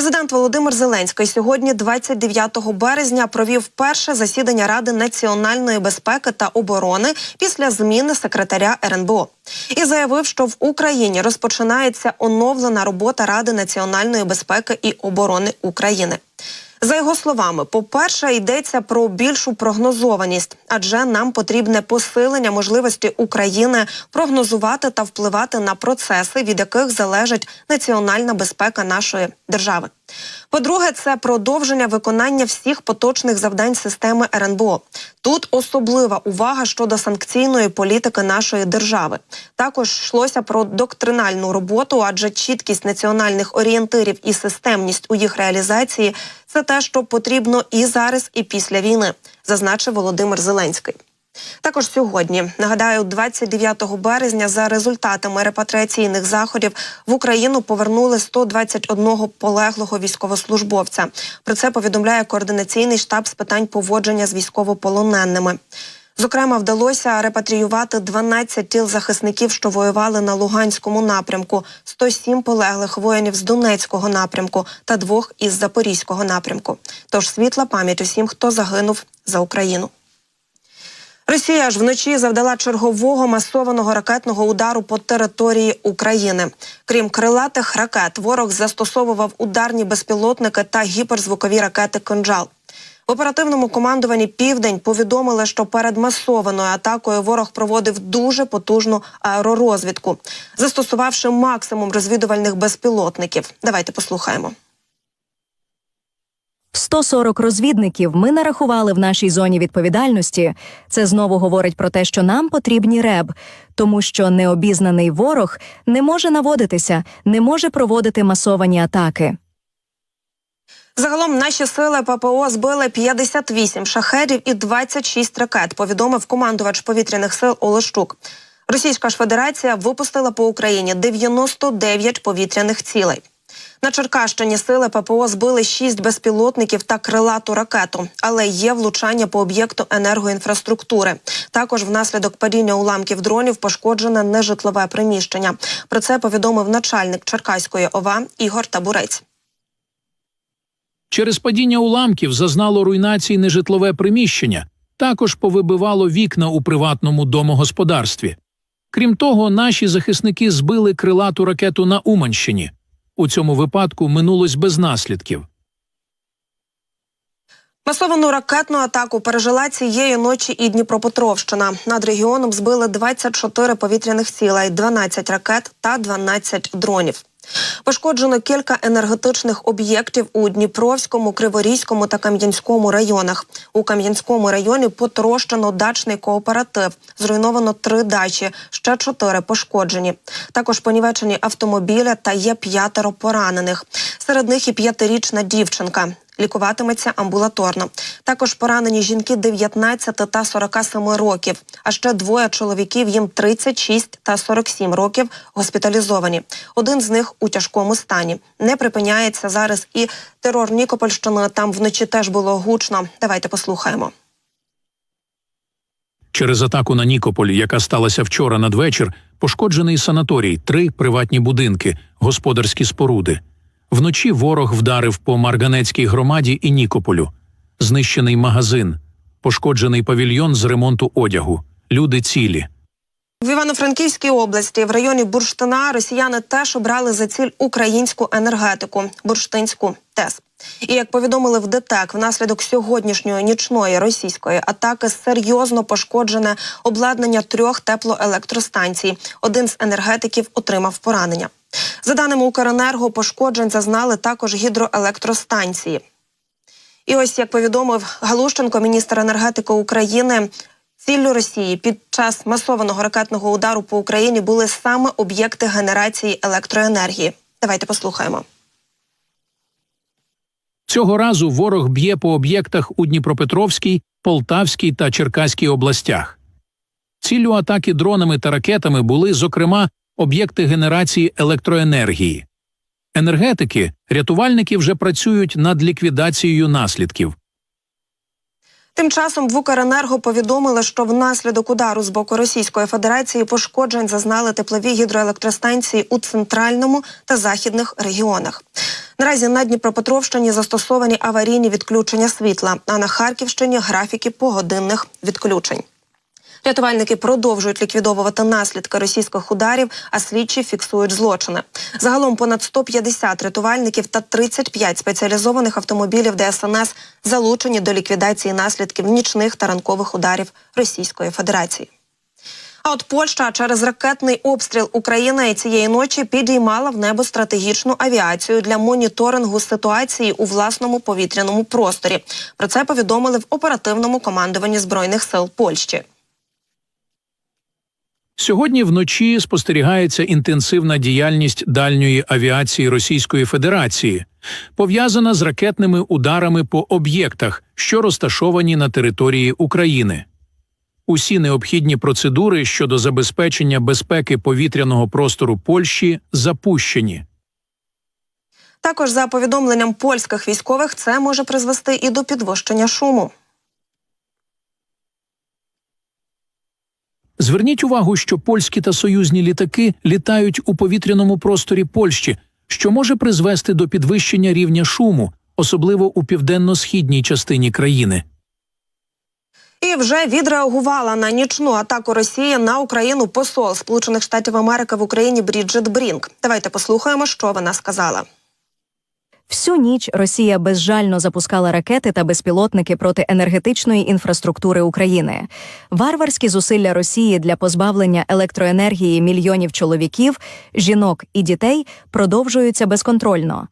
Президент Володимир Зеленський сьогодні, 29 березня, провів перше засідання Ради національної безпеки та оборони після зміни секретаря РНБО. І заявив, що в Україні розпочинається оновлена робота Ради національної безпеки і оборони України. За його словами, по-перше, йдеться про більшу прогнозованість, адже нам потрібне посилення можливості України прогнозувати та впливати на процеси, від яких залежить національна безпека нашої держави. По-друге, це продовження виконання всіх поточних завдань системи РНБО. Тут особлива увага щодо санкційної політики нашої держави. Також йшлося про доктринальну роботу, адже чіткість національних орієнтирів і системність у їх реалізації – це те, що потрібно і зараз, і після війни, зазначив Володимир Зеленський. Також сьогодні, нагадаю, 29 березня за результатами репатріаційних заходів в Україну повернули 121 полеглого військовослужбовця. Про це повідомляє Координаційний штаб з питань поводження з військовополоненими. Зокрема, вдалося репатріювати 12 тіл захисників, що воювали на Луганському напрямку, 107 полеглих воїнів з Донецького напрямку та 2 із Запорізького напрямку. Тож світла пам'ять усім, хто загинув за Україну. Росія ж вночі завдала чергового масованого ракетного удару по території України. Крім крилатих ракет, ворог застосовував ударні безпілотники та гіперзвукові ракети «Кинджал». В оперативному командуванні «Південь» повідомили, що перед масованою атакою ворог проводив дуже потужну аеророзвідку, застосувавши максимум розвідувальних безпілотників. Давайте послухаємо. 140 розвідників ми нарахували в нашій зоні відповідальності. Це знову говорить про те, що нам потрібні РЕБ, тому що необізнаний ворог не може наводитися, не може проводити масовані атаки. Загалом наші сили ППО збили 58 шахедів і 26 ракет, повідомив командувач повітряних сил Олещук. Російська ж Федерація випустила по Україні 99 повітряних цілей. На Черкащині сили ППО збили 6 безпілотників та крилату ракету, але є влучання по об'єкту енергоінфраструктури. Також внаслідок падіння уламків дронів пошкоджене нежитлове приміщення. Про це повідомив начальник Черкаської ОВА Ігор Табурець. Через падіння уламків зазнало руйнації нежитлове приміщення, також повибивало вікна у приватному домогосподарстві. Крім того, наші захисники збили крилату ракету на Уманщині. У цьому випадку минулось без наслідків. Масовану ракетну атаку пережила цієї ночі і Дніпропетровщина. Над регіоном збили 24 повітряних цілей, 12 ракет та 12 дронів. Пошкоджено кілька енергетичних об'єктів у Дніпровському, Криворізькому та Кам'янському районах. У Кам'янському районі потрощено дачний кооператив. Зруйновано 3 дачі, ще 4 пошкоджені. Також понівечені автомобілі та є 5 поранених. Серед них і 5-річна дівчинка. Лікуватиметься амбулаторно. Також поранені жінки 19 та 47 років, а ще 2 чоловіків, їм 36 та 47 років, госпіталізовані. Один з них у тяжкому стані. Не припиняється зараз і терор Нікопольщини, там вночі теж було гучно. Давайте послухаємо. Через атаку на Нікополь, яка сталася вчора надвечір, пошкоджений санаторій, 3 приватні будинки, господарські споруди. Вночі ворог вдарив по Марганецькій громаді і Нікополю. Знищений магазин, пошкоджений павільйон з ремонту одягу. Люди цілі. В Івано-Франківській області в районі Бурштина росіяни теж обрали за ціль українську енергетику – Бурштинську ТЕС. І як повідомили в ДТЕК, внаслідок сьогоднішньої нічної російської атаки серйозно пошкоджене обладнання 3 теплоелектростанцій. Один з енергетиків отримав поранення. За даними Укренерго, пошкоджень зазнали також гідроелектростанції. І ось, як повідомив Галущенко, міністр енергетики України, ціллю Росії під час масованого ракетного удару по Україні були саме об'єкти генерації електроенергії. Давайте послухаємо. Цього разу ворог б'є по об'єктах у Дніпропетровській, Полтавській та Черкаській областях. Ціллю атаки дронами та ракетами були, зокрема, об'єкти генерації електроенергії. Енергетики, рятувальники вже працюють над ліквідацією наслідків. Тим часом в Укренерго повідомили, що внаслідок удару з боку Російської Федерації пошкоджень зазнали теплові гідроелектростанції у центральному та західних регіонах. Наразі на Дніпропетровщині застосовані аварійні відключення світла, а на Харківщині – графіки погодинних відключень. Рятувальники продовжують ліквідовувати наслідки російських ударів, а слідчі фіксують злочини. Загалом понад 150 рятувальників та 35 спеціалізованих автомобілів ДСНС залучені до ліквідації наслідків нічних та ранкових ударів Російської Федерації. А от Польща через ракетний обстріл України цієї ночі підіймала в небо стратегічну авіацію для моніторингу ситуації у власному повітряному просторі. Про це повідомили в оперативному командуванні Збройних сил Польщі. Сьогодні вночі спостерігається інтенсивна діяльність дальньої авіації Російської Федерації, пов'язана з ракетними ударами по об'єктах, що розташовані на території України. Усі необхідні процедури щодо забезпечення безпеки повітряного простору Польщі запущені. Також, за повідомленням польських військових, це може призвести і до підвищення шуму. Зверніть увагу, що польські та союзні літаки літають у повітряному просторі Польщі, що може призвести до підвищення рівня шуму, особливо у південно-східній частині країни. І вже відреагувала на нічну атаку Росії на Україну посол Сполучених Штатів Америки в Україні Бріджит Брінк. Давайте послухаємо, що вона сказала. Всю ніч Росія безжально запускала ракети та безпілотники проти енергетичної інфраструктури України. Варварські зусилля Росії для позбавлення електроенергії мільйонів чоловіків, жінок і дітей продовжуються безконтрольно.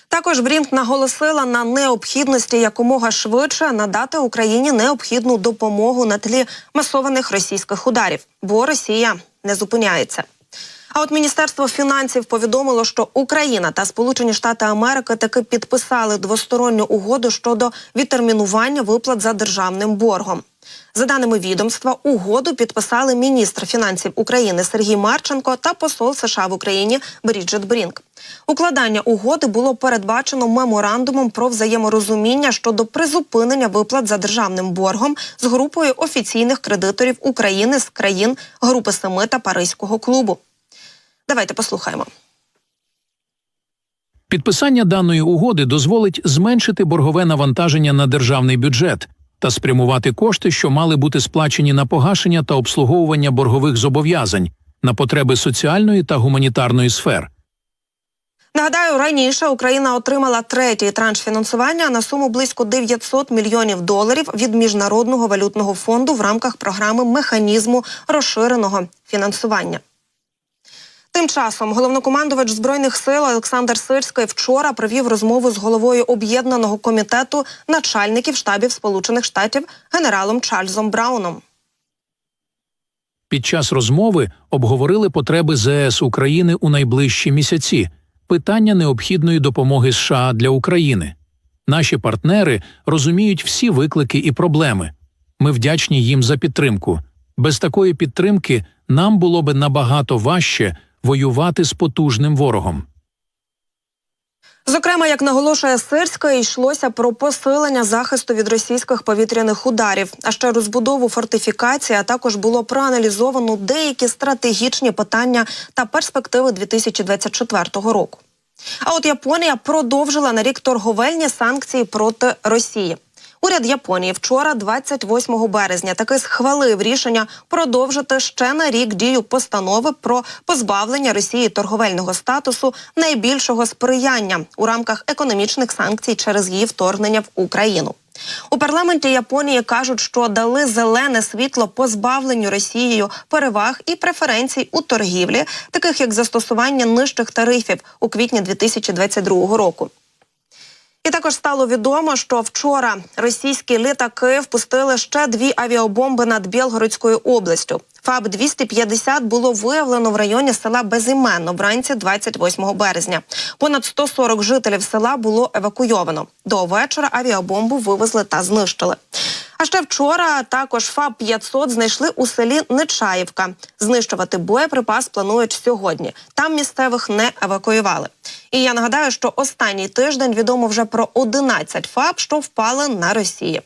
Також Брінк наголосила на необхідності якомога швидше надати Україні необхідну допомогу на тлі масованих російських ударів, бо Росія не зупиняється. А от Міністерство фінансів повідомило, що Україна та Сполучені Штати Америки таки підписали двосторонню угоду щодо відтермінування виплат за державним боргом. За даними відомства, угоду підписали міністр фінансів України Сергій Марченко та посол США в Україні Бріджит Брінк. Укладання угоди було передбачено меморандумом про взаєморозуміння щодо призупинення виплат за державним боргом з групою офіційних кредиторів України з країн Групи Семи та Паризького клубу. Давайте послухаємо. Підписання даної угоди дозволить зменшити боргове навантаження на державний бюджет та спрямувати кошти, що мали бути сплачені на погашення та обслуговування боргових зобов'язань, на потреби соціальної та гуманітарної сфер. Нагадаю, раніше Україна отримала третій транш фінансування на суму близько $900 мільйонів від Міжнародного валютного фонду в рамках програми механізму розширеного фінансування. Тим часом головнокомандувач Збройних сил Олександр Сирський вчора провів розмову з головою Об'єднаного комітету начальників штабів Сполучених Штатів генералом Чарльзом Брауном. Під час розмови обговорили потреби ЗС України у найближчі місяці, питання необхідної допомоги США для України. Наші партнери розуміють всі виклики і проблеми. Ми вдячні їм за підтримку. Без такої підтримки нам було б набагато важче воювати з потужним ворогом. Зокрема, як наголошує Сирський, йшлося про посилення захисту від російських повітряних ударів, а ще розбудову фортифікацій, а також було проаналізовано деякі стратегічні питання та перспективи 2024 року. А от Японія продовжила на рік торговельні санкції проти Росії. Уряд Японії вчора, 28 березня, таки схвалив рішення продовжити ще на рік дію постанови про позбавлення Росії торговельного статусу найбільшого сприяння у рамках економічних санкцій через її вторгнення в Україну. У парламенті Японії кажуть, що дали зелене світло позбавленню Росією переваг і преференцій у торгівлі, таких як застосування нижчих тарифів у квітні 2022 року. І також стало відомо, що вчора російські літаки впустили ще 2 авіабомби над Білгородською областю. ФАБ-250 було виявлено в районі села Безіменно вранці 28 березня. Понад 140 жителів села було евакуйовано. До вечора авіабомбу вивезли та знищили. А ще вчора також ФАП-500 знайшли у селі Нечаївка. Знищувати боєприпас планують сьогодні. Там місцевих не евакуювали. І я нагадаю, що останній тиждень відомо вже про 11 ФАП, що впали на Росії.